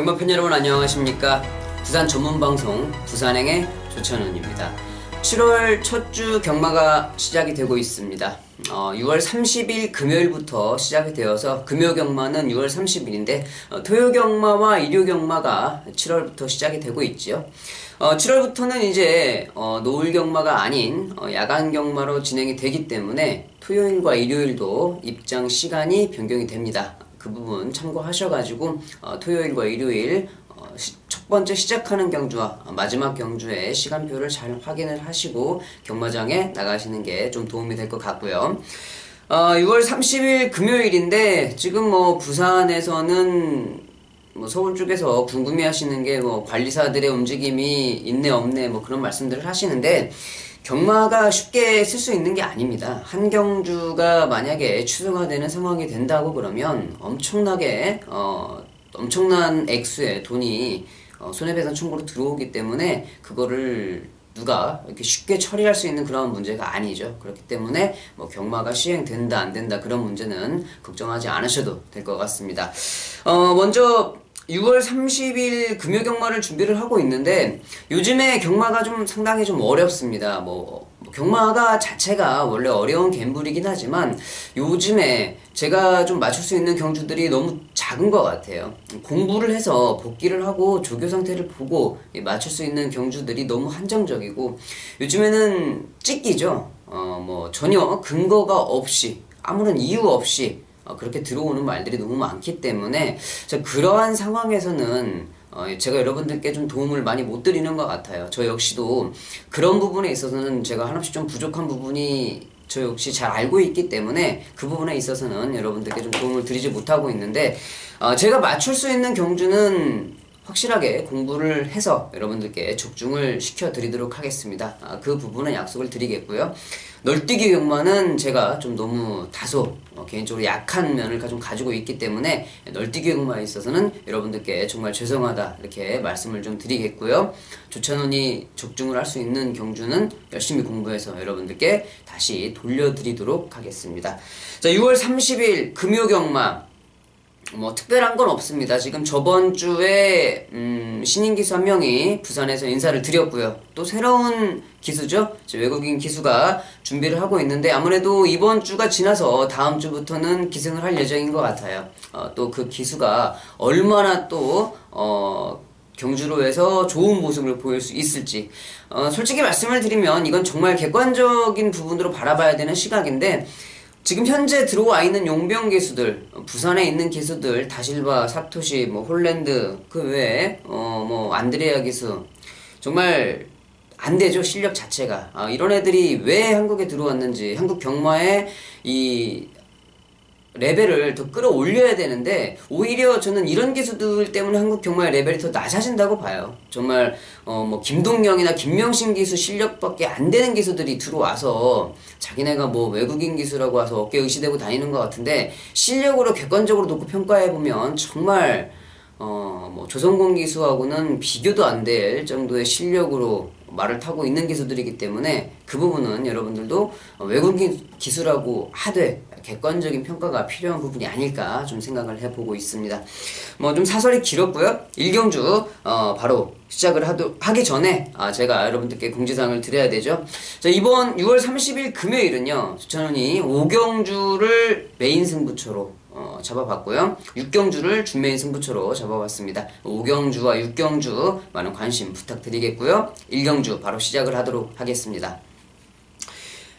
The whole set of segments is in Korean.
경마팬 여러분 안녕하십니까. 부산 전문방송 부산행의 조찬훈입니다. 7월 첫 주 경마가 시작이 되고 있습니다. 6월 30일 금요일부터 시작이 되어서 금요 경마는 6월 30일인데 토요 경마와 일요 경마가 7월부터 시작이 되고 있죠. 7월부터는 이제 노을 경마가 아닌 야간 경마로 진행이 되기 때문에 토요일과 일요일도 입장 시간이 변경이 됩니다. 그 부분 참고하셔가지고 토요일과 일요일 첫 번째 시작하는 경주와 마지막 경주의 시간표를 잘 확인을 하시고 경마장에 나가시는 게 좀 도움이 될 것 같고요. 6월 30일 금요일인데 지금 부산에서는 서울 쪽에서 궁금해 하시는 게 관리사들의 움직임이 있네 없네 그런 말씀들을 하시는데 경마가 쉽게 쓸 수 있는 게 아닙니다. 한 경주가 만약에 취소가 되는 상황이 된다고 그러면 엄청난 액수의 돈이 손해배상 청구로 들어오기 때문에 그거를 누가 이렇게 쉽게 처리할 수 있는 그런 문제가 아니죠. 그렇기 때문에 경마가 시행된다 안 된다 그런 문제는 걱정하지 않으셔도 될 것 같습니다. 먼저 6월 30일 금요 경마를 준비를 하고 있는데 요즘에 경마가 상당히 어렵습니다. 경마가 자체가 원래 어려운 갬블이긴 하지만 요즘에 제가 맞출 수 있는 경주들이 너무 작은 것 같아요. 공부를 해서 복기를 하고 조교 상태를 보고 맞출 수 있는 경주들이 너무 한정적이고 요즘에는 찍기죠. 전혀 근거가 없이 아무런 이유 없이 그렇게 들어오는 말들이 너무 많기 때문에 그러한 상황에서는 제가 여러분들께 도움을 많이 못 드리는 것 같아요. 저 역시도 그런 부분에 있어서는 제가 한없이 부족한 부분이 저 역시 잘 알고 있기 때문에 그 부분에 있어서는 여러분들께 도움을 드리지 못하고 있는데 제가 맞출 수 있는 경주는 확실하게 공부를 해서 여러분들께 적중을 시켜드리도록 하겠습니다. 그 부분은 약속을 드리겠고요. 널뛰기 경마는 제가 너무 다소 개인적으로 약한 면을 가지고 있기 때문에 널뛰기 경마에 있어서는 여러분들께 정말 죄송하다 이렇게 말씀을 드리겠고요. 조찬훈이 적중을 할 수 있는 경주는 열심히 공부해서 여러분들께 다시 돌려드리도록 하겠습니다. 자, 6월 30일 금요 경마 특별한 건 없습니다. 지금 저번 주에 신인 기수 한 명이 부산에서 인사를 드렸고요. 또 새로운 기수죠. 외국인 기수가 준비를 하고 있는데 아무래도 이번 주가 지나서 다음 주부터는 기승을 할 예정인 것 같아요. 또 그 기수가 얼마나 또 경주로에서 좋은 모습을 보일 수 있을지 솔직히 말씀을 드리면 이건 정말 객관적인 부분으로 바라봐야 되는 시각인데 지금 현재 들어와 있는 용병 기수들, 부산에 있는 기수들, 다실바, 사토시, 홀랜드, 그 외에, 안드레아 기수, 정말 안 되죠, 실력 자체가. 이런 애들이 왜 한국에 들어왔는지, 한국 경마의 이 레벨을 더 끌어올려야 되는데 오히려 저는 이런 기수들 때문에 한국 경마의 레벨이 더 낮아진다고 봐요. 정말 김동영이나 김명신 기수 실력밖에 안 되는 기수들이 들어와서 자기네가 외국인 기수라고 와서 어깨 의시대고 다니는 것 같은데 실력으로 객관적으로 놓고 평가해보면 정말 조선공 기수하고는 비교도 안 될 정도의 실력으로 말을 타고 있는 기수들이기 때문에 그 부분은 여러분들도 외국인 기수라고 하되 객관적인 평가가 필요한 부분이 아닐까 생각을 해보고 있습니다. 사설이 길었고요. 1경주 바로 시작을 하기 전에 제가 여러분들께 공지사항을 드려야 되죠. 자, 이번 6월 30일 금요일은요. 조찬훈이 5경주를 메인 승부처로 잡아봤고요. 6경주를 준메인 승부처로 잡아봤습니다. 5경주와 6경주 많은 관심 부탁드리겠고요. 1경주 바로 시작을 하도록 하겠습니다.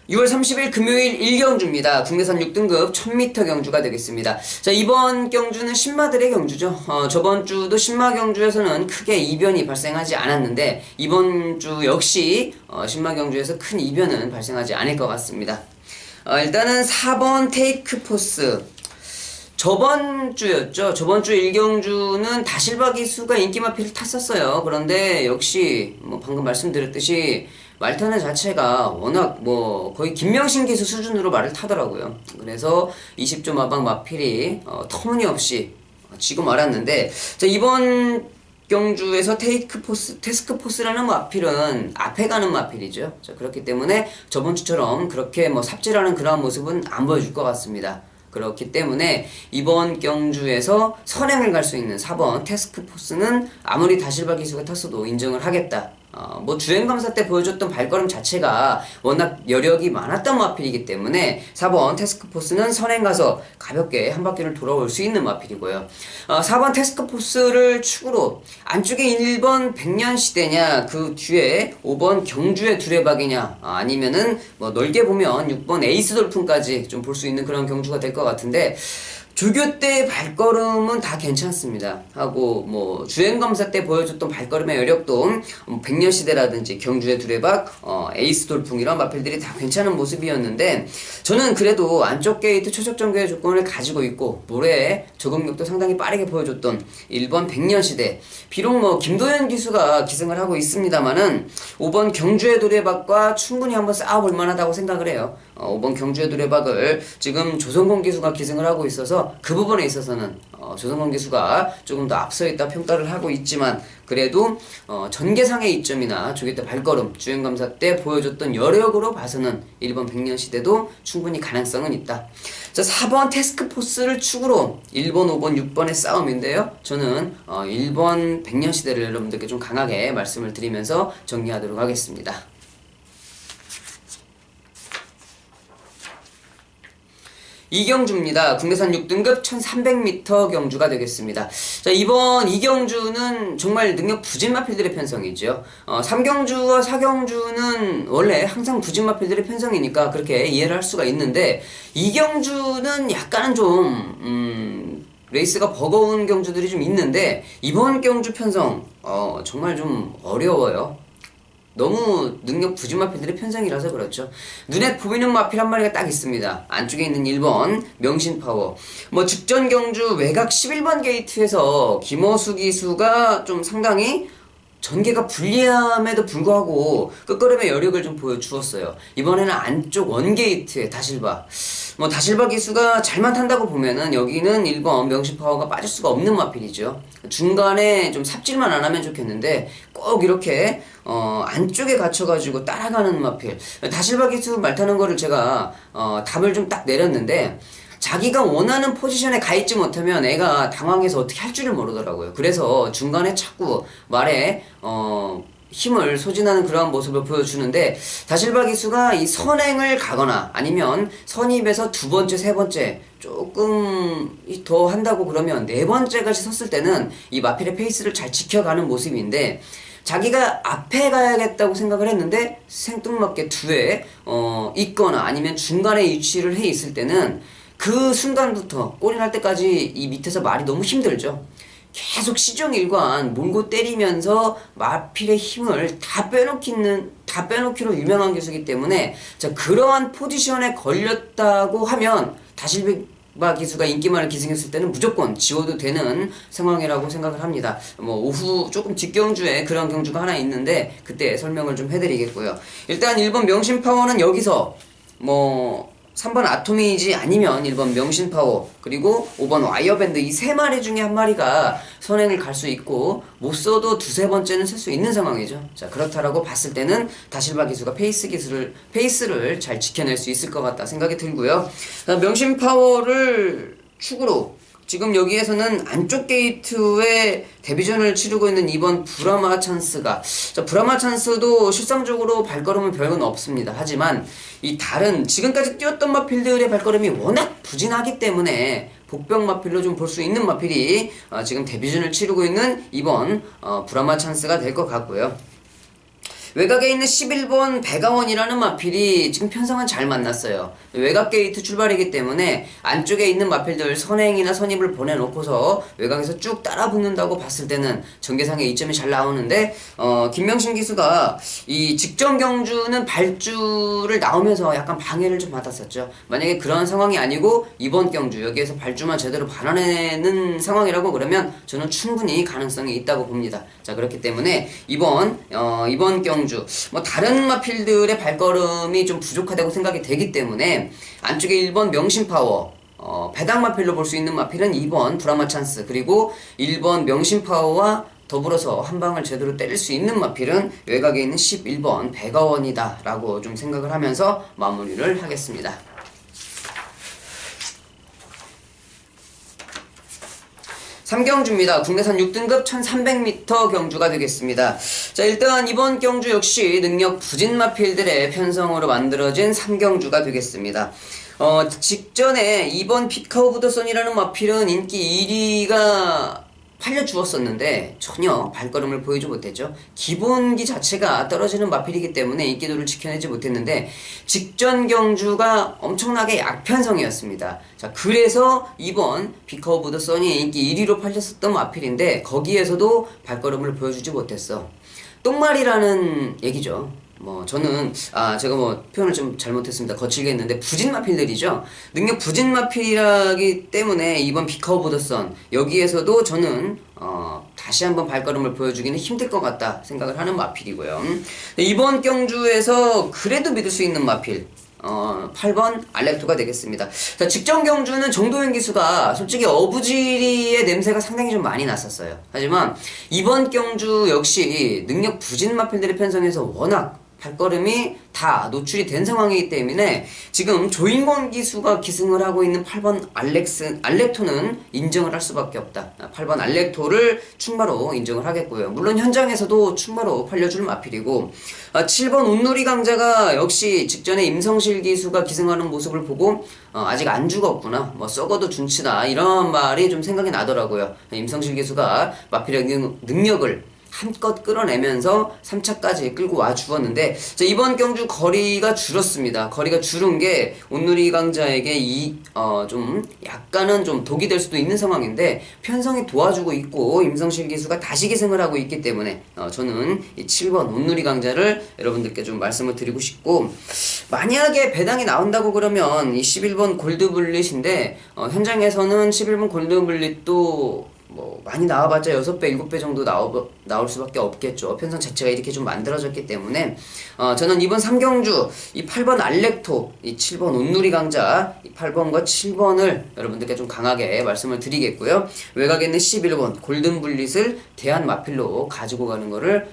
6월 30일 금요일 1경주입니다. 국내산 6등급 1000m 경주가 되겠습니다. 자, 이번 경주는 신마들의 경주죠. 저번 주도 신마 경주에서는 크게 이변이 발생하지 않았는데 이번 주 역시 신마 경주에서 큰 이변은 발생하지 않을 것 같습니다. 일단은 4번 테이크 포스. 저번 주였죠. 저번 주 1경주는 다실바 기수가 인기마피를 탔었어요. 그런데 역시 방금 말씀드렸듯이 말타는 자체가 워낙 거의 김명신 기수 수준으로 말을 타더라고요. 그래서 20조 마방 마필이 터무니없이 지고 말았는데 자, 이번 경주에서 테스크 포스라는 마필은 앞에 가는 마필이죠. 자, 그렇기 때문에 저번 주처럼 그렇게 삽질하는 그러한 모습은 안 보여줄 것 같습니다. 그렇기 때문에 이번 경주에서 선행을 갈 수 있는 4번 태스크포스는 아무리 다실바 기수가 탔어도 인정을 하겠다. 뭐 주행검사 때 보여줬던 발걸음 자체가 워낙 여력이 많았던 마필이기 때문에 4번 태스크포스는 선행 가서 가볍게 한 바퀴를 돌아올 수 있는 마필이고요. 4번 태스크포스를 축으로 안쪽에 1번 백년시대냐 그 뒤에 5번 경주의 두레박이냐 아니면은 뭐 넓게 보면 6번 에이스 돌풍까지 좀 볼 수 있는 그런 경주가 될 것 같은데 조교 때 발걸음은 다 괜찮습니다. 하고 뭐 주행검사 때 보여줬던 발걸음의 여력도 백년시대라든지 경주의 두레박, 에이스 돌풍 이런 마필들이 다 괜찮은 모습이었는데 저는 그래도 안쪽 게이트 최적 정교의 조건을 가지고 있고 모래의 적응력도 상당히 빠르게 보여줬던 1번 백년시대, 비록 뭐 김도현 기수가 기승을 하고 있습니다만은 5번 경주의 두레박과 충분히 한번 싸워볼 만하다고 생각을 해요. 5번 경주의 두레박을 지금 조성공 기수가 기승을 하고 있어서 그 부분에 있어서는 조성공 기수가 조금 더 앞서 있다 평가를 하고 있지만 그래도 전개상의 이점이나 조교 때 발걸음, 주행검사 때 보여줬던 여력으로 봐서는 1번 백년시대도 충분히 가능성은 있다. 자, 4번 태스크포스를 축으로 1번, 5번, 6번의 싸움인데요. 저는 1번 백년시대를 여러분들께 좀 강하게 말씀을 드리면서 정리하도록 하겠습니다. 이경주입니다. 국내산 6등급 1300m 경주가 되겠습니다. 자, 이번 이경주는 정말 능력 부진 마필들의 편성이죠. 3경주와 4경주는 원래 항상 부진 마필들의 편성이니까 그렇게 이해를 할 수가 있는데 이경주는 약간은 좀 레이스가 버거운 경주들이 좀 있는데 이번 경주 편성 정말 좀 어려워요. 너무 능력 부진 마필들의 편성이라서 그렇죠. 눈에 보이는 마필 한 마리가 딱 있습니다. 안쪽에 있는 1번 명신파워. 뭐 직전 경주 외곽 11번 게이트에서 김어수 기수가 좀 상당히 전개가 불리함에도 불구하고 끝걸음의 여력을 좀 보여주었어요. 이번에는 안쪽 원게이트에 다실바. 뭐 다실바 기수가 잘만 탄다고 보면은 여기는 1번 명신파워가 빠질 수가 없는 마필이죠. 중간에 좀 삽질만 안 하면 좋겠는데 꼭 이렇게 안쪽에 갇혀가지고 따라가는 마필. 다실바 기수 말 타는 거를 제가 답을 좀 딱 내렸는데 자기가 원하는 포지션에 가 있지 못하면 애가 당황해서 어떻게 할 줄을 모르더라고요. 그래서 중간에 자꾸 말에 힘을 소진하는 그러한 모습을 보여주는데 다실바 기수가 이 선행을 가거나 아니면 선입에서 두 번째, 세 번째 조금 더 한다고 그러면 네 번째까지 섰을 때는 이 마필의 페이스를 잘 지켜가는 모습인데 자기가 앞에 가야겠다고 생각을 했는데 생뚱맞게 뒤에 있거나 아니면 중간에 위치를 해 있을 때는 그 순간부터 골이 날 때까지 이 밑에서 말이 너무 힘들죠. 계속 시종일관 몰고 때리면서 마필의 힘을 다 빼놓기로 유명한 기수이기 때문에 자, 그러한 포지션에 걸렸다고 하면 다실바 기수가 인기만을 기승했을 때는 무조건 지워도 되는 상황이라고 생각을 합니다. 뭐 오후 조금 뒷경주에 그런 경주가 하나 있는데 그때 설명을 좀 해드리겠고요. 일단 1번 명신파워는 여기서 뭐 3번 아토미이지 아니면 1번 명신파워 그리고 5번 와이어밴드 이 세 마리 중에 한 마리가 선행을 갈 수 있고 못 써도 두세 번째는 쓸 수 있는 상황이죠. 자, 그렇다라고 봤을 때는 다실바 기수가 페이스를 잘 지켜낼 수 있을 것 같다 생각이 들고요. 명신파워를 축으로 지금 여기에서는 안쪽 게이트에 데뷔전을 치르고 있는 2번 브라마 찬스가 자, 브라마 찬스도 실상적으로 발걸음은 별건 없습니다. 하지만 이 다른 지금까지 뛰었던 마필들의 발걸음이 워낙 부진하기 때문에 복병 마필로 좀 볼 수 있는 마필이 지금 데뷔전을 치르고 있는 2번 브라마 찬스가 될 것 같고요. 외곽에 있는 11번 백아원이라는 마필이 지금 편성은 잘 만났어요. 외곽 게이트 출발이기 때문에 안쪽에 있는 마필들 선행이나 선입을 보내놓고서 외곽에서 쭉 따라 붙는다고 봤을 때는 전개상의 이점이 잘 나오는데 김명신 기수가 이 직전 경주는 발주를 나오면서 약간 방해를 좀 받았었죠. 만약에 그런 상황이 아니고 이번 경주 여기에서 발주만 제대로 받아내는 상황이라고 그러면 저는 충분히 가능성이 있다고 봅니다. 자, 그렇기 때문에 이번 경주 뭐 다른 마필들의 발걸음이 좀 부족하다고 생각이 되기 때문에 안쪽에 1번 명신파워 배당 마필로 볼 수 있는 마필은 2번 브라마 찬스 그리고 1번 명신파워와 더불어서 한 방을 제대로 때릴 수 있는 마필은 외곽에 있는 11번 백아원이다 라고 좀 생각을 하면서 마무리를 하겠습니다. 3경주입니다. 국내산 6등급 1300m 경주가 되겠습니다. 자, 일단 이번 경주 역시 능력 부진 마필들의 편성으로 만들어진 3경주가 되겠습니다. 직전에 이번 피카 오브 더 선이라는 마필은 인기 1위가 팔려주었었는데 전혀 발걸음을 보이지 못했죠. 기본기 자체가 떨어지는 마필이기 때문에 인기도를 지켜내지 못했는데 직전 경주가 엄청나게 약편성이었습니다. 자, 그래서 이번 피카 오브 더 선이 인기 1위로 팔렸었던 마필인데 거기에서도 발걸음을 보여주지 못했어. 똥말이라는 얘기죠. 저는 제가 표현을 좀 잘못했습니다. 거칠게 했는데 부진 마필들이죠. 능력 부진 마필이라기 때문에 이번 피카 오브 더 선 여기에서도 저는 다시 한번 발걸음을 보여주기는 힘들 것 같다 생각을 하는 마필이고요. 이번 경주에서 그래도 믿을 수 있는 마필 8번 알렉토가 되겠습니다. 자, 직전 경주는 정도현 기수가 솔직히 어부지리의 냄새가 상당히 좀 많이 났었어요. 하지만 이번 경주 역시 능력 부진 마필들의 편성에서 워낙 발걸음이 다 노출이 된 상황이기 때문에 지금 조인권 기수가 기승을 하고 있는 8번 알렉토는 인정을 할 수밖에 없다. 8번 알렉토를 충마로 인정을 하겠고요. 물론 현장에서도 충마로 팔려줄 마필이고 7번 온누리 강자가 역시 직전에 임성실 기수가 기승하는 모습을 보고 아직 안 죽었구나, 썩어도 준치다, 이런 말이 좀 생각이 나더라고요. 임성실 기수가 마필의 능력을 한껏 끌어내면서 3차까지 끌고 와 주었는데, 자, 이번 경주 거리가 줄었습니다. 거리가 줄은 게 온누리 강자에게 좀 약간은 좀 독이 될 수도 있는 상황인데 편성이 도와주고 있고 임성실 기수가 다시 기승을 하고 있기 때문에 저는 이 7번 온누리 강자를 여러분들께 좀 말씀을 드리고 싶고, 만약에 배당이 나온다고 그러면 이 11번 골드블릿인데 현장에서는 11번 골드블릿도 많이 나와봤자 6배, 7배 정도 나올 수밖에 없겠죠. 편성 자체가 이렇게 좀 만들어졌기 때문에 저는 이번 3경주 이 8번 알렉토, 이 7번 온누리 강자, 이 8번과 7번을 여러분들께 좀 강하게 말씀을 드리겠고요. 외곽에 있는 11번 골든블릿을 대한 마필로 가지고 가는 거를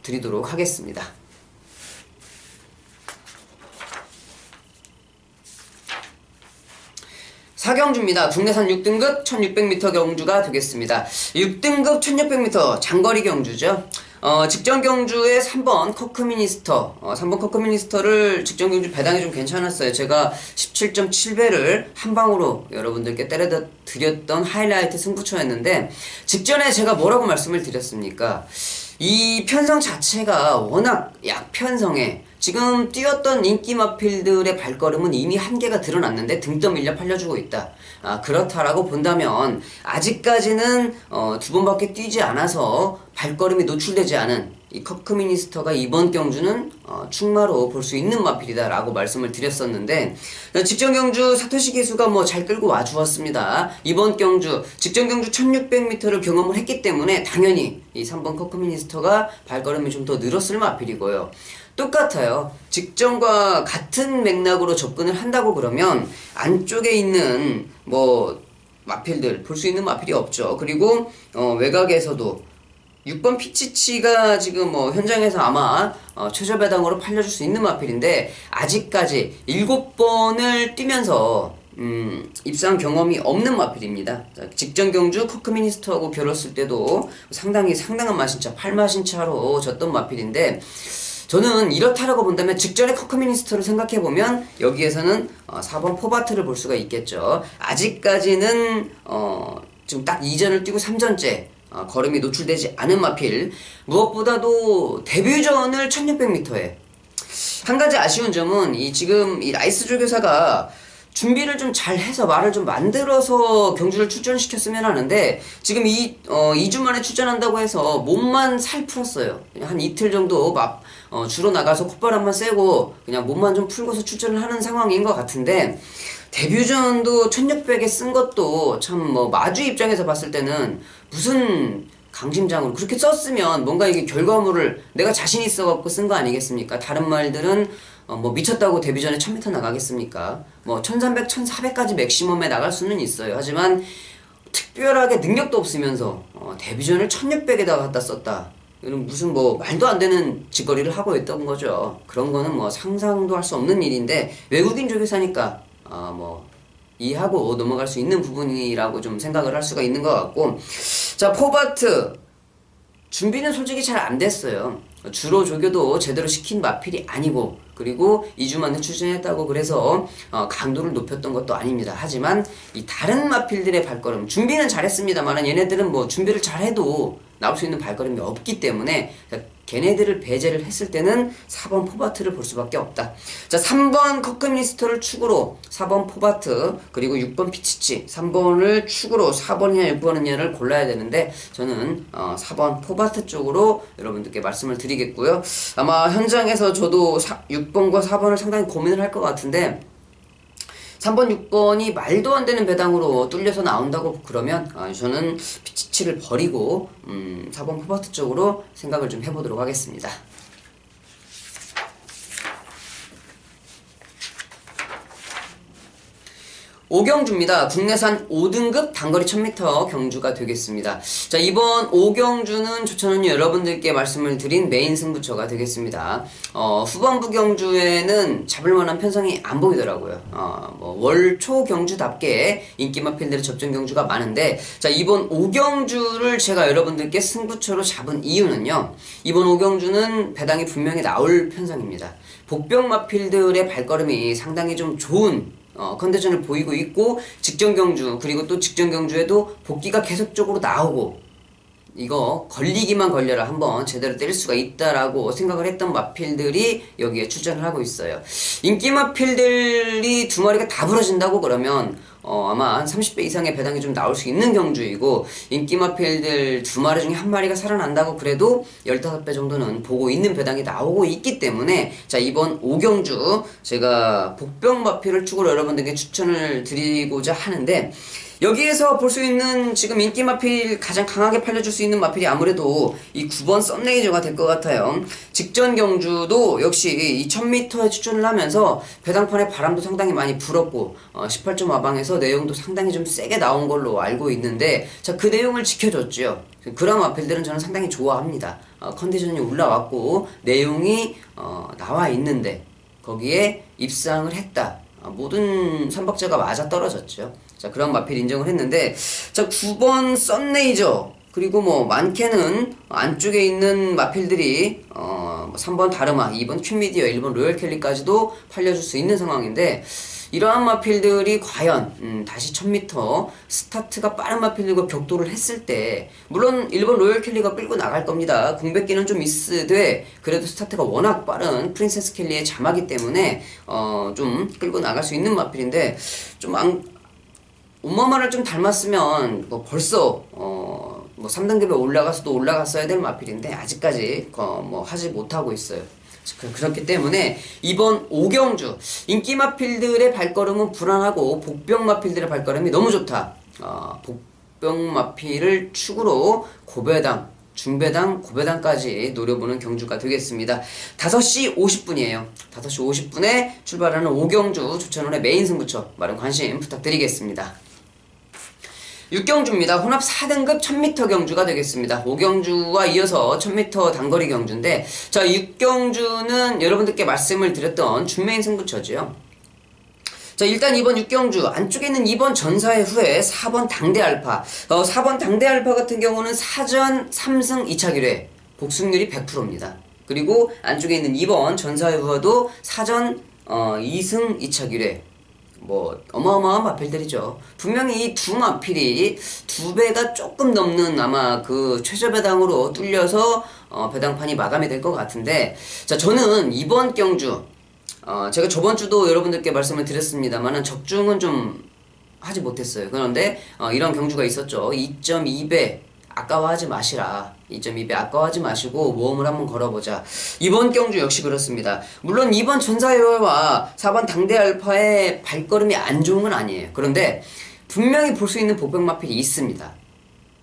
드리도록 하겠습니다. 4경주입니다. 국내산 6등급 1600m 경주가 되겠습니다. 6등급 1600m 장거리 경주죠. 직전 경주에 3번 커크미니스터, 3번 커크미니스터를 직전 경주 배당이 좀 괜찮았어요. 제가 17.7배를 한 방으로 여러분들께 때려다 드렸던 하이라이트 승부처였는데, 직전에 제가 뭐라고 말씀을 드렸습니까? 이 편성 자체가 워낙 약편성에 지금 뛰었던 인기 마필들의 발걸음은 이미 한계가 드러났는데 등떠 밀려 팔려주고 있다. 그렇다라고 본다면 아직까지는 두 번밖에 뛰지 않아서 발걸음이 노출되지 않은 이 커크미니스터가 이번 경주는 충마로 볼 수 있는 마필이다 라고 말씀을 드렸었는데, 직전 경주 사토시 기수가 잘 끌고 와 주었습니다. 이번 경주 직전 경주 1600m를 경험을 했기 때문에 당연히 이 3번 커크미니스터가 발걸음이 좀 더 늘었을 마필이고요. 똑같아요. 직전과 같은 맥락으로 접근을 한다고 그러면 안쪽에 있는 마필들 볼 수 있는 마필이 없죠. 그리고 외곽에서도 6번 피치치가 지금 현장에서 아마 최저 배당으로 팔려줄 수 있는 마필인데 아직까지 7번을 뛰면서 입상 경험이 없는 마필입니다. 직전 경주 커크미니스터하고 겨뤘을 때도 상당한 마신차, 8마신차로 졌던 마필인데, 저는 이렇다라고 본다면 직전에 커크미니스터를 생각해보면 여기에서는 4번 포바트를 볼 수가 있겠죠. 아직까지는 지금 딱 2전을 뛰고 3전째 걸음이 노출되지 않은 마필, 무엇보다도 데뷔전을 1600m에 한 가지 아쉬운 점은 지금 이 라이스 조교사가 준비를 좀 잘 해서 말을 좀 만들어서 경주를 출전시켰으면 하는데, 지금 2주 만에 출전한다고 해서 몸만 살 풀었어요. 그냥 한 이틀 정도 주로 나가서 콧바람만 쐬고 그냥 몸만 좀 풀고서 출전을 하는 상황인 것 같은데, 데뷔전도 1600에 쓴 것도 참 마주 입장에서 봤을 때는 무슨 강심장으로 그렇게 썼으면 뭔가 이게 결과물을 내가 자신 있어갖고 쓴 거 아니겠습니까? 다른 말들은 미쳤다고 데뷔전에 1000m 나가겠습니까? 1300, 1400까지 맥시멈에 나갈 수는 있어요. 하지만 특별하게 능력도 없으면서 데뷔전을 1600에다가 갖다 썼다. 이건 무슨 말도 안 되는 짓거리를 하고 있던 거죠. 그런 거는 상상도 할 수 없는 일인데, 외국인 조교사니까 이해하고 넘어갈 수 있는 부분이라고 좀 생각을 할 수가 있는 것 같고, 자, 포바트 준비는 솔직히 잘 안 됐어요. 주로 조교도 제대로 시킨 마필이 아니고, 그리고 2주 만에 출전했다고 그래서 강도를 높였던 것도 아닙니다. 하지만 이 다른 마필들의 발걸음, 준비는 잘했습니다만 얘네들은 뭐 준비를 잘해도 나올 수 있는 발걸음이 없기 때문에 걔네들을 배제를 했을 때는 4번 포바트를 볼 수밖에 없다. 자, 3번 커크미니스터를 축으로 4번 포바트, 그리고 6번 피치치, 3번을 축으로 4번이냐 6번이냐를 골라야 되는데 저는 4번 포바트 쪽으로 여러분들께 말씀을 드리겠고요. 아마 현장에서 저도 6번과 4번을 상당히 고민을 할 것 같은데 3번, 6번이 말도 안 되는 배당으로 뚫려서 나온다고 그러면 저는 피치치를 버리고 4번 포바트 쪽으로 생각을 좀 해보도록 하겠습니다. 오경주입니다. 국내산 5등급 단거리 1000m 경주가 되겠습니다. 자, 이번 오경주는 조천원이 여러분들께 말씀을 드린 메인 승부처가 되겠습니다. 후반부 경주에는 잡을만한 편성이 안 보이더라고요. 뭐 월초 경주답게 인기마필들의 접전 경주가 많은데, 자, 이번 오경주를 제가 여러분들께 승부처로 잡은 이유는요, 이번 오경주는 배당이 분명히 나올 편성입니다. 복병마필들의 발걸음이 상당히 좀 좋은 컨디션을 보이고 있고, 직전 경주, 그리고 또 직전 경주에도 복귀가 계속적으로 나오고, 이거 걸리기만 걸려라 한번 제대로 때릴 수가 있다라고 생각을 했던 마필들이 여기에 출전을 하고 있어요. 인기 마필들이 두 마리가 다 부러진다고 그러면 아마 한 30배 이상의 배당이 좀 나올 수 있는 경주이고, 인기 마필들 두 마리 중에 한 마리가 살아난다고 그래도 15배 정도는 보고 있는 배당이 나오고 있기 때문에, 자, 이번 5경주 제가 복병 마필을 축으로 여러분들께 추천을 드리고자 하는데, 여기에서 볼 수 있는 지금 인기 마필 가장 강하게 팔려줄 수 있는 마필이 아무래도 이 9번 썸레이저가 될 것 같아요. 직전 경주도 역시 이 1000m에 추천을 하면서 배당판에 바람도 상당히 많이 불었고 18점 와방에서 내용도 상당히 좀 세게 나온 걸로 알고 있는데, 자, 그 내용을 지켜줬죠. 그런 마필들은 저는 상당히 좋아합니다. 컨디션이 올라왔고 내용이 나와 있는데 거기에 입상을 했다. 모든 선박자가 맞아 떨어졌죠. 자, 그런 마필 인정을 했는데, 자, 9번 썬레이저, 그리고 뭐 많게는 안쪽에 있는 마필들이 3번 다르마, 2번 큐미디어, 1번 로열켈리까지도 팔려줄 수 있는 상황인데, 이러한 마필들이 과연 다시 1000m 스타트가 빠른 마필들과 격돌을 했을 때, 물론 1번 로열켈리가 끌고 나갈 겁니다. 공백기는 좀 있으되 그래도 스타트가 워낙 빠른 프린세스 켈리의 자마기 때문에 좀 끌고 나갈 수 있는 마필인데, 좀 엄마말을 좀 닮았으면 뭐 벌써 뭐 3등급에 올라가서도 올라갔어야 될 마필인데 아직까지 뭐 하지 못하고 있어요. 그렇기 때문에 이번 오경주 인기 마필들의 발걸음은 불안하고 복병 마필들의 발걸음이 너무 좋다. 복병 마필을 축으로 고배당, 중배당, 고배당까지 노려보는 경주가 되겠습니다. 5시 50분이에요. 5시 50분에 출발하는 오경주 조천원의 메인 승부처 많은 관심 부탁드리겠습니다. 6경주입니다. 혼합 4등급 1000m 경주가 되겠습니다. 5경주와 이어서 1000m 단거리 경주인데, 자, 6경주는 여러분들께 말씀을 드렸던 준메인 승부처죠. 자, 일단 이번 6경주 안쪽에 있는 2번 전사의 후에 4번 당대알파, 4번 당대알파 같은 경우는 사전 3승 2차 기회 복승률이 100%입니다. 그리고 안쪽에 있는 2번 전사의 후에도 사전 2승 2차 기회, 뭐 어마어마한 마필들이죠. 분명히 이 두 마필이 2배가 조금 넘는 아마 그 최저 배당으로 뚫려서 배당판이 마감이 될 것 같은데, 자, 저는 이번 경주 제가 저번 주도 여러분들께 말씀을 드렸습니다만은 적중은 좀 하지 못했어요. 그런데 이런 경주가 있었죠. 2.2배 아까워하지 마시라. 2.2배 아까워하지 마시고 모험을 한번 걸어보자. 이번 경주 역시 그렇습니다. 물론 2번 전사회와 4번 당대알파의 발걸음이 안 좋은 건 아니에요. 그런데 분명히 볼 수 있는 복병마필이 있습니다.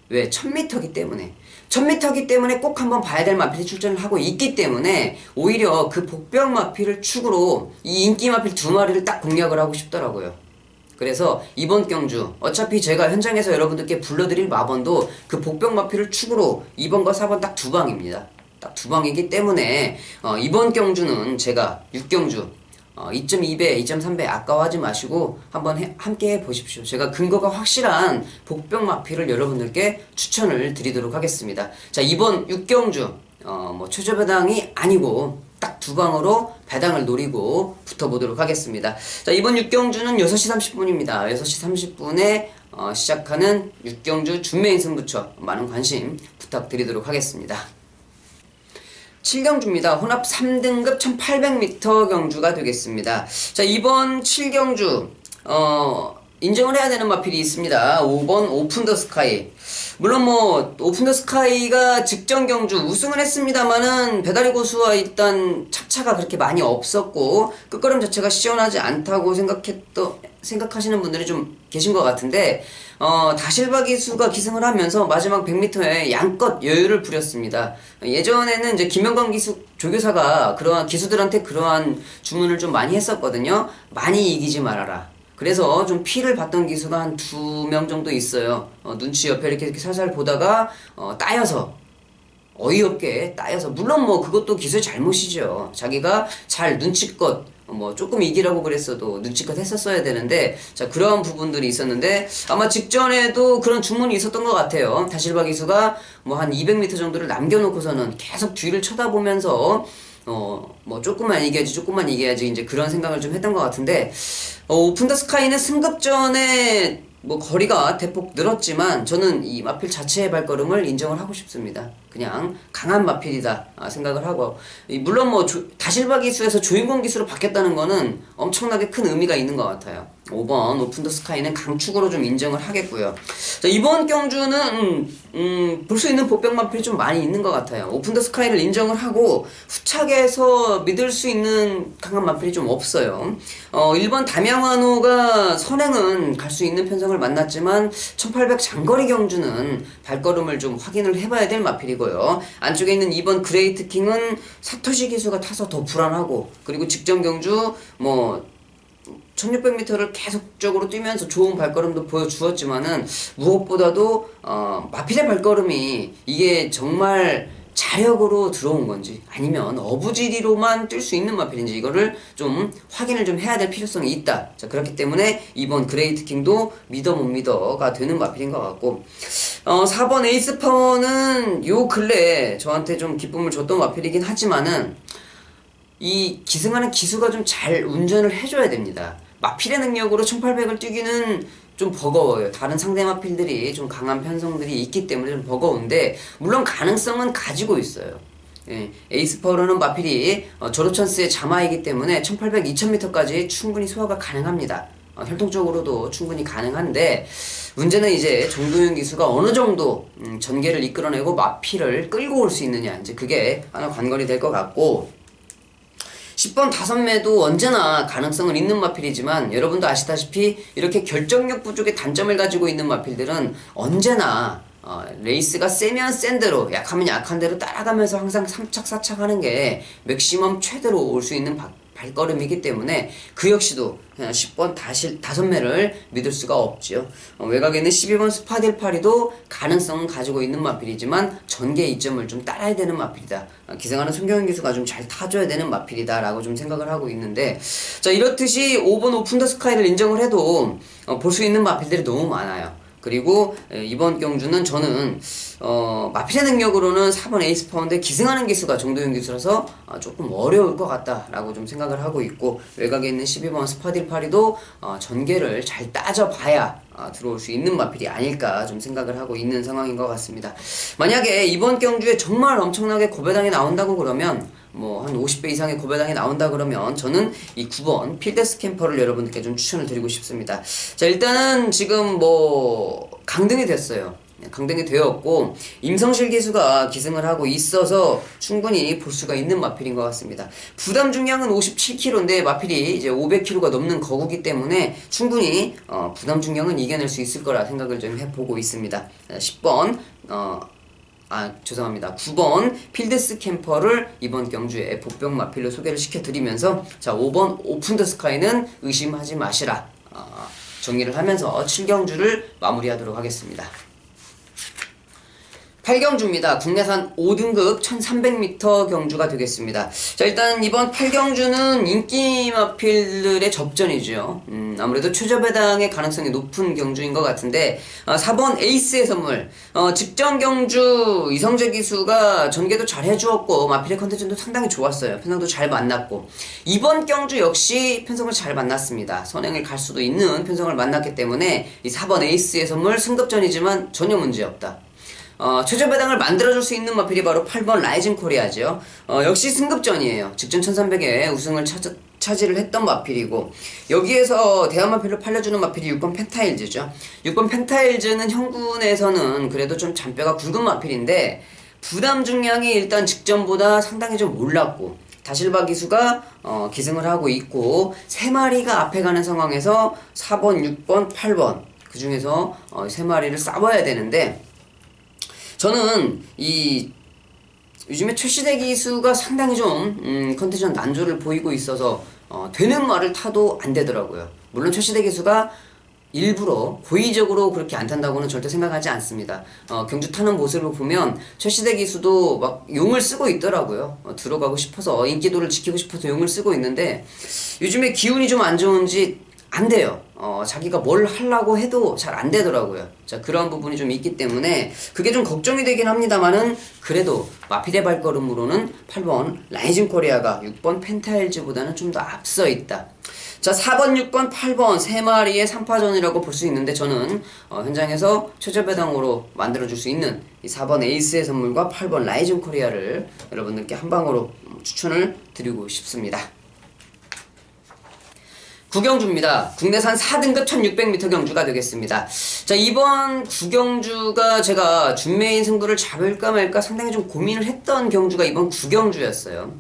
왜? 1000m이기 때문에. 1000m이기 때문에 꼭 한번 봐야 될 마필이 출전을 하고 있기 때문에 오히려 그 복병마필을 축으로 이 인기마필 두 마리를 딱 공략을 하고 싶더라고요. 그래서 이번 경주 어차피 제가 현장에서 여러분들께 불러드릴 마번도 그 복병 마필을 축으로 2번과 4번 딱 두 방입니다. 딱 두 방이기 때문에 이번 경주는 제가 6경주 2.2배, 2.3배 아까워하지 마시고 한번 함께 해보십시오. 제가 근거가 확실한 복병 마필을 여러분들께 추천을 드리도록 하겠습니다. 자, 이번 6경주 뭐 최저 배당이 아니고 딱 두 방으로 배당을 노리고 붙어보도록 하겠습니다. 자, 이번 6경주는 6시 30분입니다. 6시 30분에 시작하는 6경주 준메인 승부처 많은 관심 부탁드리도록 하겠습니다. 7경주입니다. 혼합 3등급 1800m 경주가 되겠습니다. 자, 이번 7경주 인정을 해야 되는 마필이 있습니다. 5번 오픈 더 스카이. 물론 뭐 오픈 더 스카이가 직전 경주 우승을 했습니다만은 배다리 고수와 일단 착차가 그렇게 많이 없었고 끝걸음 자체가 시원하지 않다고 생각하시는 분들이 좀 계신 것 같은데 다실바 기수가 기승을 하면서 마지막 100m에 양껏 여유를 부렸습니다. 예전에는 이제 김영광 기수 조교사가 그러한 기수들한테 그러한 주문을 좀 많이 했었거든요. 많이 이기지 말아라. 그래서 좀 피를 봤던 기수가 한 2명 정도 있어요. 눈치 옆에 이렇게 살살 보다가 따여서 어이없게 따여서, 물론 뭐 그것도 기수의 잘못이죠. 자기가 잘 눈치껏 뭐 조금 이기라고 그랬어도 눈치껏 했었어야 되는데, 자, 그런 부분들이 있었는데 아마 직전에도 그런 주문이 있었던 것 같아요. 다실바 기수가 뭐 한 200m 정도를 남겨놓고서는 계속 뒤를 쳐다보면서 뭐 조금만 이겨야지 이제 그런 생각을 좀 했던 것 같은데, 오픈 더 스카이는 승급전에 뭐 거리가 대폭 늘었지만 저는 이 마필 자체의 발걸음을 인정을 하고 싶습니다. 그냥 강한 마필이다 생각을 하고, 물론 뭐 다실바 기수에서 주인공 기수로 바뀌었다는 거는 엄청나게 큰 의미가 있는 것 같아요. 5번 오픈 더 스카이는 강축으로 좀 인정을 하겠고요. 자, 이번 경주는 볼 수 있는 복병 마필이 좀 많이 있는 것 같아요. 오픈 더 스카이를 인정을 하고 후착에서 믿을 수 있는 강한 마필이 좀 없어요. 1번 담양환호가 선행은 갈 수 있는 편성을 만났지만 1800 장거리 경주는 발걸음을 좀 확인을 해봐야 될 마필이고요. 안쪽에 있는 2번 그레이트 킹은 사토시 기수가 타서 더 불안하고, 그리고 직전 경주 뭐 1600m를 계속적으로 뛰면서 좋은 발걸음도 보여주었지만은 무엇보다도 마필의 발걸음이 이게 정말 자력으로 들어온 건지 아니면 어부지리로만 뛸 수 있는 마필인지 이거를 좀 확인을 좀 해야 될 필요성이 있다. 자, 그렇기 때문에 이번 그레이트 킹도 믿어 못 믿어가 되는 마필인 것 같고, 4번 에이스 파워는 요 근래에 저한테 좀 기쁨을 줬던 마필이긴 하지만은 이 기승하는 기수가 좀 잘 운전을 해줘야 됩니다. 마필의 능력으로 1800을 뛰기는 좀 버거워요. 다른 상대 마필들이 좀 강한 편성들이 있기 때문에 좀 버거운데, 물론 가능성은 가지고 있어요. 예, 에이스 파워라는 마필이 조로천스의 자마이기 때문에 1800, 2000m까지 충분히 소화가 가능합니다. 혈통적으로도 충분히 가능한데, 문제는 이제 정도윤 기수가 어느 정도 전개를 이끌어내고 마필을 끌고 올 수 있느냐, 이제 그게 하나 관건이 될 것 같고, 10번 5매도 언제나 가능성은 있는 마필이지만 여러분도 아시다시피 이렇게 결정력 부족의 단점을 가지고 있는 마필들은 언제나 레이스가 세면 센 대로, 약하면 약한 대로 따라가면서 항상 3착 4착 하는 게 맥시멈 최대로 올 수 있는 발걸음이기 때문에 그 역시도 10번 5매를 믿을 수가 없지요. 외곽에는 12번 스파딜파리도 가능성은 가지고 있는 마필이지만 전개 이점을 좀 따라야 되는 마필이다. 기생하는 손경현 기수가 좀 잘 타줘야 되는 마필이다 라고 좀 생각을 하고 있는데, 자, 이렇듯이 5번 오픈 더 스카이를 인정을 해도 볼 수 있는 마필들이 너무 많아요. 그리고 이번 경주는 저는 마필의 능력으로는 4번 에이스 파워인데 기승하는 기수가 정도윤 기수라서 조금 어려울 것 같다라고 좀 생각을 하고 있고, 외곽에 있는 12번 스파딜파리도 전개를 잘 따져봐야 들어올 수 있는 마필이 아닐까 좀 생각을 하고 있는 상황인 것 같습니다. 만약에 이번 경주에 정말 엄청나게 고배당이 나온다고 그러면, 뭐 한 50배 이상의 고배당이 나온다 그러면 저는 이 9번 필데스 캠퍼를 여러분들께 좀 추천을 드리고 싶습니다. 자, 일단은 지금 뭐 강등이 됐어요. 강등이 되었고 임성실 기수가 기승을 하고 있어서 충분히 볼 수가 있는 마필인 것 같습니다. 부담 중량은 57kg인데 마필이 이제 500kg가 넘는 거구기 때문에 충분히 부담 중량은 이겨낼 수 있을 거라 생각을 좀 해보고 있습니다. 10번 9번 필데스 캠퍼를 이번 경주에 복병 마필로 소개를 시켜드리면서, 자, 5번 오픈 더 스카이는 의심하지 마시라 정리를 하면서 7경주를 마무리하도록 하겠습니다. 8경주입니다. 국내산 5등급 1300m 경주가 되겠습니다. 자, 일단 이번 8경주는 인기 마필들의 접전이죠. 아무래도 최저배당의 가능성이 높은 경주인 것 같은데, 4번 에이스의 선물, 직전 경주 이성재 기수가 전개도 잘 해주었고, 마필의 컨텐츠도 상당히 좋았어요. 편성도 잘 만났고, 이번 경주 역시 편성을 잘 만났습니다. 선행을 갈 수도 있는 편성을 만났기 때문에, 이 4번 에이스의 선물 승급전이지만 전혀 문제없다. 최저배당을 만들어줄 수 있는 마필이 바로 8번 라이징 코리아죠. 역시 승급전이에요. 직전 1300에 우승을 차지를 했던 마필이고, 여기에서 대한마필로 팔려주는 마필이 6번 펜타일즈죠. 6번 펜타일즈는 형군에서는 그래도 좀 잔뼈가 굵은 마필인데, 부담 중량이 일단 직전보다 상당히 좀 올랐고, 다실바 기수가 기승을 하고 있고, 3마리가 앞에 가는 상황에서 4번, 6번, 8번 그 중에서 3마리를 싸워야 되는데, 저는 요즘에 최시대 기수가 상당히 좀 컨디션 난조를 보이고 있어서 되는 말을 타도 안 되더라고요. 물론 최시대 기수가 일부러 고의적으로 그렇게 안 탄다고는 절대 생각하지 않습니다. 경주 타는 모습을 보면 최시대 기수도 막 용을 쓰고 있더라고요. 들어가고 싶어서, 인기도를 지키고 싶어서 용을 쓰고 있는데, 요즘에 기운이 좀 안 좋은지 안 돼요. 자기가 뭘 하려고 해도 잘 안 되더라고요. 자, 그런 부분이 좀 있기 때문에 그게 좀 걱정이 되긴 합니다만은, 그래도 마필의 발걸음으로는 8번 라이징 코리아가 6번 펜타일즈보다는 좀 더 앞서 있다. 자, 4번, 6번, 8번 3마리의 3파전이라고 볼 수 있는데, 저는 현장에서 최저배당으로 만들어줄 수 있는 이 4번 에이스의 선물과 8번 라이징 코리아를 여러분들께 한 방으로 추천을 드리고 싶습니다. 9경주입니다. 국내산 4등급 1600m 경주가 되겠습니다. 자, 이번 9경주가 제가 준메인 승부를 잡을까 말까 상당히 좀 고민을 했던 경주가 이번 9경주였어요.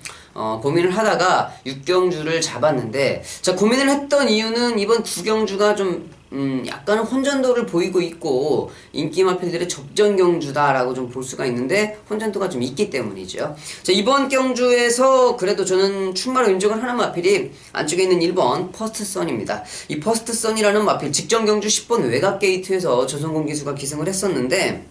고민을 하다가 6경주를 잡았는데, 자, 고민을 했던 이유는 이번 9경주가 좀 약간 혼전도를 보이고 있고, 인기 마필들의 접전 경주다라고 좀 볼 수가 있는데, 혼전도가 좀 있기 때문이죠. 자, 이번 경주에서 그래도 저는 출마로 인정을 하는 마필이 안쪽에 있는 1번 퍼스트선입니다. 이 퍼스트선이라는 마필, 직전 경주 10번 외곽 게이트에서 조성공 기수가 기승을 했었는데,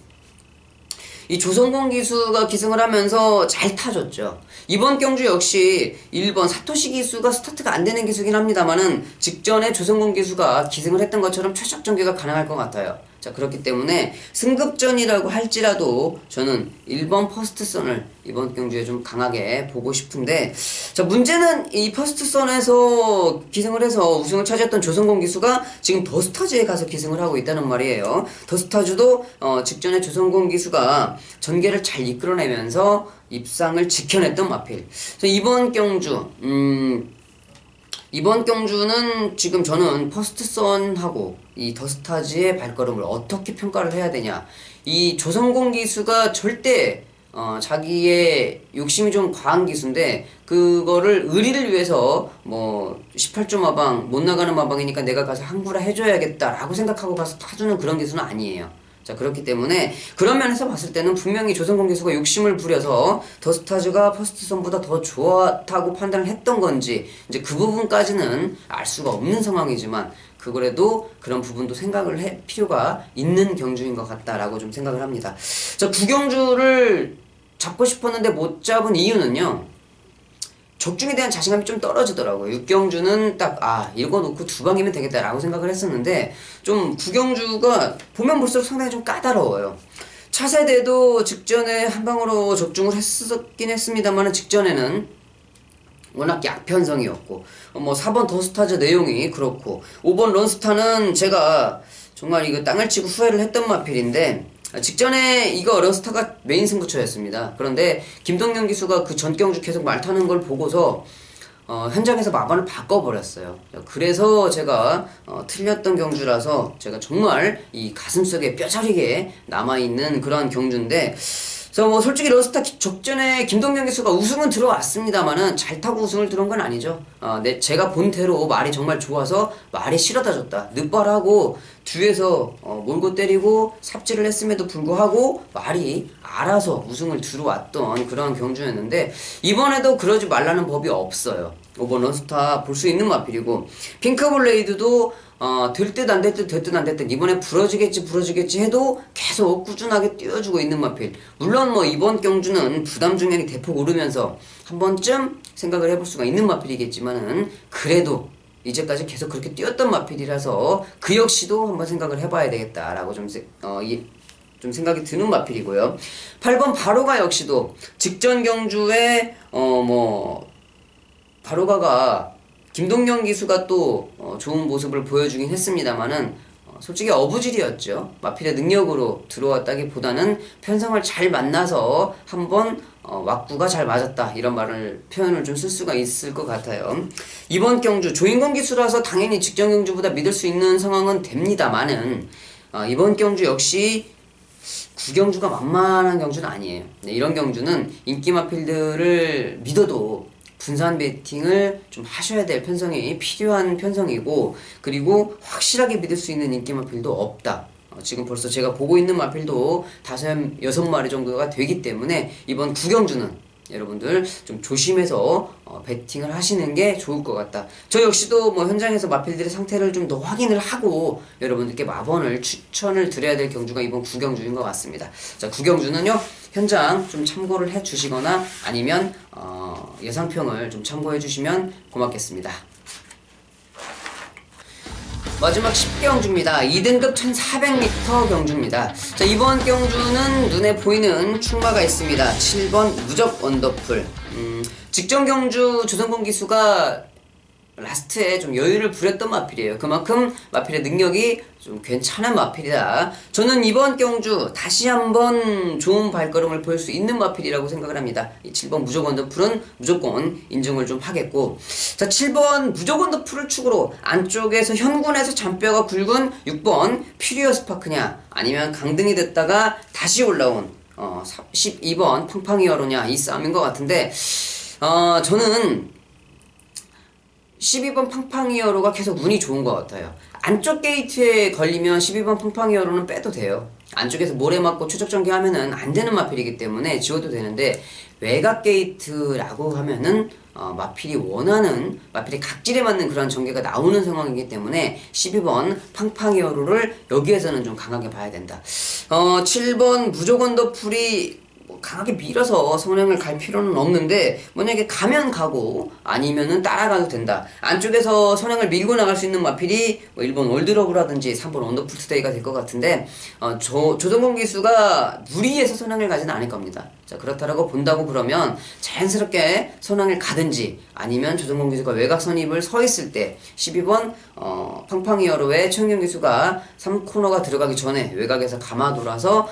이 조성공 기수가 기승을 하면서 잘 타줬죠. 이번 경주 역시 1번 사토시 기수가 스타트가 안 되는 기수긴 합니다만은, 직전에 조성공 기수가 기승을 했던 것처럼 최적 전개가 가능할 것 같아요. 자, 그렇기 때문에 승급전이라고 할지라도 저는 1번 퍼스트선을 이번 경주에 좀 강하게 보고 싶은데, 자, 문제는 이 퍼스트선에서 기승을 해서 우승을 차지했던 조성공 기수가 지금 더스타즈에 가서 기승을 하고 있다는 말이에요. 더스타즈도 직전에 조성공 기수가 전개를 잘 이끌어내면서 입상을 지켜냈던 마필. 이번 경주는 지금 저는 퍼스트선하고 이 더스타즈의 발걸음을 어떻게 평가를 해야 되냐. 이 조성공 기수가 절대 자기의 욕심이 좀 과한 기수인데, 그거를 의리를 위해서 18조 마방 못 나가는 마방이니까 내가 가서 항구라 해줘야겠다라고 생각하고 가서 타주는 그런 기수는 아니에요. 자, 그렇기 때문에 그런 면에서 봤을 때는 분명히 조성공 기수가 욕심을 부려서 더스타즈가 퍼스트선보다 더 좋다고 판단을 했던 건지, 이제 그 부분까지는 알 수가 없는 상황이지만, 그거라도 그런 부분도 생각을 할 필요가 있는 경주인 것 같다라고 좀 생각을 합니다. 자, 9경주를 잡고 싶었는데 못 잡은 이유는요, 적중에 대한 자신감이 좀 떨어지더라고요. 6경주는 딱 읽어놓고 2방이면 되겠다라고 생각을 했었는데, 좀 9경주가 보면 볼수록 상당히 좀 까다로워요. 차세대도 직전에 한 방으로 적중을 했었긴 했습니다만, 직전에는 워낙 약편성이었고, 4번 더스타즈 내용이 그렇고, 5번 런스타는 제가 정말 이거 땅을 치고 후회를 했던 마필인데, 직전에 이거 런스타가 메인 승부처였습니다. 그런데 김동현 기수가 그 전경주 계속 말 타는 걸 보고서 현장에서 마반을 바꿔버렸어요. 그래서 제가 틀렸던 경주라서 제가 정말 이 가슴속에 뼈저리게 남아있는 그런 경주인데, 그래서 솔직히 런스타 적전에 김동현 기수가 우승은 들어왔습니다만은 잘 타고 우승을 들어온 건 아니죠. 제가 본대로 말이 정말 좋아서 말이 실어다 줬다. 늦발하고 뒤에서 몰고 때리고 삽질을 했음에도 불구하고 말이 알아서 우승을 들어왔던 그런 경주였는데, 이번에도 그러지 말라는 법이 없어요. 5번 런스타 볼 수 있는 마필이고, 핑크블레이드도 될 듯 안 될 듯 될 듯 안 될 듯 이번에 부러지겠지 해도 계속 꾸준하게 띄워주고 있는 마필. 물론 뭐 이번 경주는 부담 중량이 대폭 오르면서 한 번쯤 생각을 해볼 수가 있는 마필이겠지만은, 그래도 이제까지 계속 그렇게 뛰었던 마필이라서 그 역시도 한번 생각을 해봐야 되겠다라고 좀 생각이 드는 마필이고요. 8번 바로가 역시도 직전 경주에 바로가가 김동경 기수가 또 좋은 모습을 보여주긴 했습니다만은, 솔직히 어부질이었죠. 마필의 능력으로 들어왔다기보다는 편성을 잘 만나서 한번 왁구가 잘 맞았다, 이런 표현을 좀 쓸 수가 있을 것 같아요. 이번 경주 조인권 기수라서 당연히 직전 경주보다 믿을 수 있는 상황은 됩니다만은, 이번 경주 역시 구경주가 만만한 경주는 아니에요. 네, 이런 경주는 인기 마필들을 믿어도 분산 베팅을 좀 하셔야 될 편성이 필요한 편성이고, 그리고 확실하게 믿을 수 있는 인기 마필도 없다. 지금 벌써 제가 보고 있는 마필도 5, 6마리 정도가 되기 때문에 이번 구경주는 여러분들 좀 조심해서 베팅을 하시는 게 좋을 것 같다. 저 역시도 뭐 현장에서 마필들의 상태를 좀 더 확인을 하고 여러분들께 마번을 추천을 드려야 될 경주가 이번 구경주인 것 같습니다. 자, 구경주는요, 현장 좀 참고를 해 주시거나 아니면 예상평을 좀 참고해 주시면 고맙겠습니다. 마지막 10경주입니다. 2등급 1400m 경주입니다. 자, 이번 경주는 눈에 보이는 충마가 있습니다. 7번 무적 원더풀. 직전 경주 조성권 기수가 라스트에 좀 여유를 부렸던 마필이에요. 그만큼 마필의 능력이 좀 괜찮은 마필이다. 저는 이번 경주 다시 한번 좋은 발걸음을 보일 수 있는 마필이라고 생각을 합니다. 이 7번 무적 원더풀은 무조건 인정을 좀 하겠고, 자, 7번 무적 원더풀을 축으로 안쪽에서 현군에서 잔뼈가 굵은 6번 퓨리어스 파크냐, 아니면 강등이 됐다가 다시 올라온 12번 팡팡이 여로냐, 이 싸움인 것 같은데, 저는 12번 팡팡이어로가 계속 운이 좋은 것 같아요. 안쪽 게이트에 걸리면 12번 팡팡이어로는 빼도 돼요. 안쪽에서 모래 맞고 추적전개 하면은 안 되는 마필이기 때문에 지워도 되는데, 외곽 게이트라고 하면은 마필이 원하는, 마필이 각질에 맞는 그런 전개가 나오는 상황이기 때문에 12번 팡팡이어로를 여기에서는 좀 강하게 봐야 된다. 7번 무적 원더풀이 강하게 밀어서 선행을 갈 필요는 없는데, 만약에 가면 가고 아니면은 따라가도 된다. 안쪽에서 선행을 밀고 나갈 수 있는 마필이 1번 월드러브라든지 3번 원더풀 투데이가 될 것 같은데, 조성권 기수가 무리해서 선행을 가지는 않을 겁니다. 자, 그렇다라고 본다고 그러면 자연스럽게 선행을 가든지, 아니면 조성권 기수가 외곽 선입을 서 있을 때 12번 팡팡이어로의 최은경 기수가 3코너가 들어가기 전에 외곽에서 감아 돌아서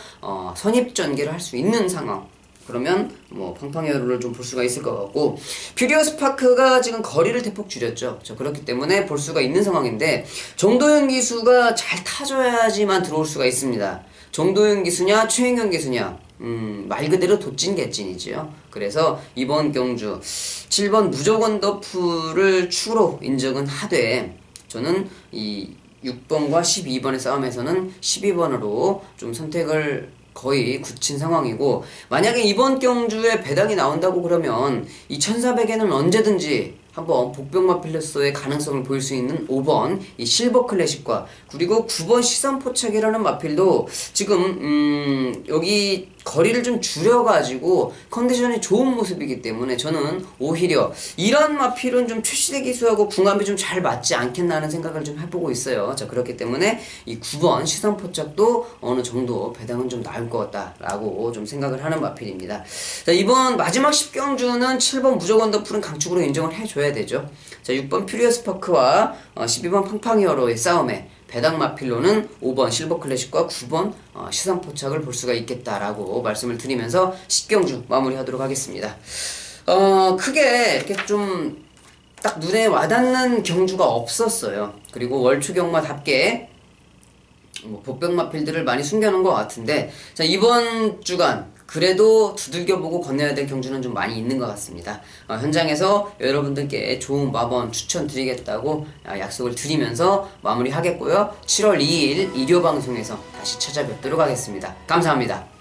선입 전개를 할 수 있는 상황, 그러면 뭐 팡팡이어로를 좀 볼 수가 있을 것 같고, 퓨리어스 파크가 지금 거리를 대폭 줄였죠. 그렇기 때문에 볼 수가 있는 상황인데, 정도현 기수가 잘 타줘야지만 들어올 수가 있습니다. 정도현 기수냐 최은경 기수냐, 말 그대로 도찐개찐이지요. 그래서 이번 경주 7번 무적 원더풀을 추로 인정은 하되, 저는 이 6번과 12번의 싸움에서는 12번으로 좀 선택을 거의 굳힌 상황이고, 만약에 이번 경주에 배당이 나온다고 그러면 이 1400에는 언제든지 한번 복병마필로서의 가능성을 보일 수 있는 5번 이 실버 클래식과, 그리고 9번 시선 포착이라는 마필도 지금 여기 거리를 좀 줄여가지고 컨디션이 좋은 모습이기 때문에, 저는 오히려 이런 마필은 좀 최시대 기수하고 궁합이 좀 잘 맞지 않겠나 하는 생각을 좀 해보고 있어요. 자, 그렇기 때문에 이 9번 시선 포착도 어느 정도 배당은 좀 나올 것 같다라고 좀 생각을 하는 마필입니다. 자, 이번 마지막 10경주는 7번 무적 원더풀은 강축으로 인정을 해줘야 되죠. 자, 6번 퓨리어스 파크와 12번 팡팡이어로의 싸움에 배당 마필로는 5번 실버 클래식과 9번 시선 포착을 볼 수가 있겠다라고 말씀을 드리면서 10경주 마무리하도록 하겠습니다. 크게 이렇게 좀 딱 눈에 와닿는 경주가 없었어요. 그리고 월초경마답게 복병 마필들을 많이 숨겨놓은 것 같은데, 자, 이번 주간 그래도 두들겨보고 건너야 될 경주는 좀 많이 있는 것 같습니다. 현장에서 여러분들께 좋은 마번 추천드리겠다고 약속을 드리면서 마무리하겠고요. 7월 2일 일요방송에서 다시 찾아뵙도록 하겠습니다. 감사합니다.